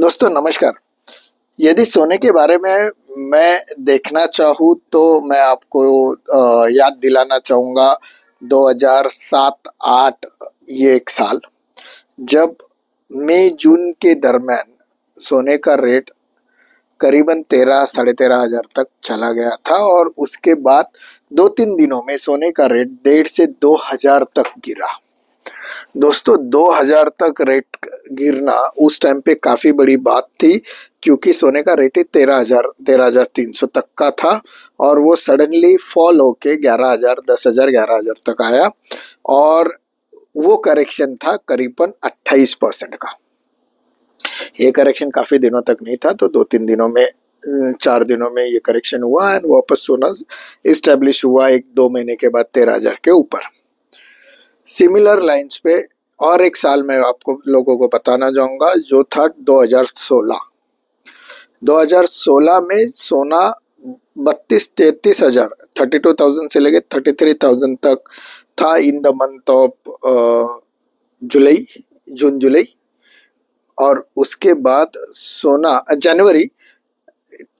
दोस्तों नमस्कार। यदि सोने के बारे में मैं देखना चाहूँ तो मैं आपको याद दिलाना चाहूँगा 2007-8 ये एक साल जब मई जून के दरमियान सोने का रेट करीबन 13-13.5 हजार तक चला गया था और उसके बाद 2-3 दिनों में सोने का रेट 1.5 से 2 हजार तक गिरा। दोस्तों 2000 तक रेट गिरना उस टाइम पे काफी बड़ी बात थी क्योंकि सोने का रेट ही 13,300 तक का था और वो सडनली फॉल होके 11,000, 10,000, 11,000 तक आया और वो करेक्शन था करीबन 28% का। ये करेक्शन काफी दिनों तक नहीं था, तो 2-3 दिनों में 4 दिनों में ये करेक्शन हुआ एंड वापस सोना इस्टेब्लिश हुआ 1-2 महीने के बाद 13,000 के ऊपर। सिमिलर लाइंस पे और एक साल मैं आपको लोगों को बताना चाहूंगा जो था 2016। 2016 में सोना 32-33 हजार 32,000 से लेके 33,000 तक था in the month of June July, और उसके बाद सोना जनवरी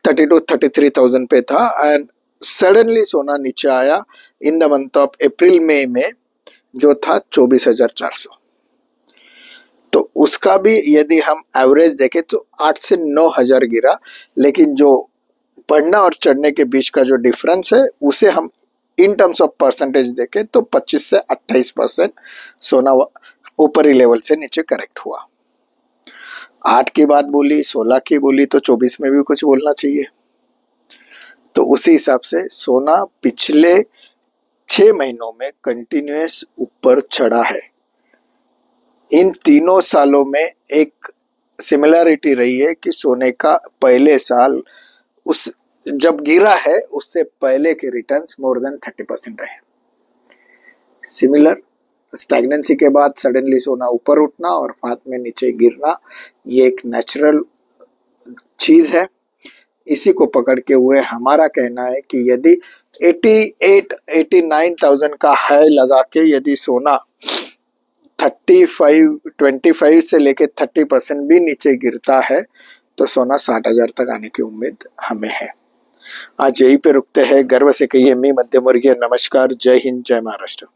32-33,000 पे था एंड सडनली सोना नीचे आया in the month of April May में जो था 24,400। तो उसका भी यदि हम एवरेज देखें तो 8 से 9 हजार गिरा, लेकिन जो बढ़ना और चढ़ने के बीच का जो डिफरेंस है उसे हम इन टर्म्स ऑफ परसेंटेज देखें तो 25 से 28% सोना ऊपरी लेवल से नीचे करेक्ट हुआ। 8 की बात बोली, 16 की बोली, तो 24 में भी कुछ बोलना चाहिए। तो उसी हिसाब से सोना पिछले 6 महीनों में कंटिन्यूअस ऊपर चढ़ा है। इन तीनों सालों में एक सिमिलरिटी रही है कि सोने का पहले साल उस जब गिरा है उससे पहले के रिटर्न्स मोर देन 30% रहे। सिमिलर स्टैग्नेंसी के बाद सडनली सोना ऊपर उठना और बाद में नीचे गिरना, ये एक नेचुरल चीज है। इसी को पकड़ के हुए हमारा कहना है कि यदि 88-89,000 का हाई लगा के यदि सोना 25 से लेके 30% भी नीचे गिरता है तो सोना 60,000 तक आने की उम्मीद हमें है। आज यहीं पे रुकते हैं। गर्व से कहिए मी मध्यम वर्गीय। नमस्कार, जय हिंद, जय महाराष्ट्र।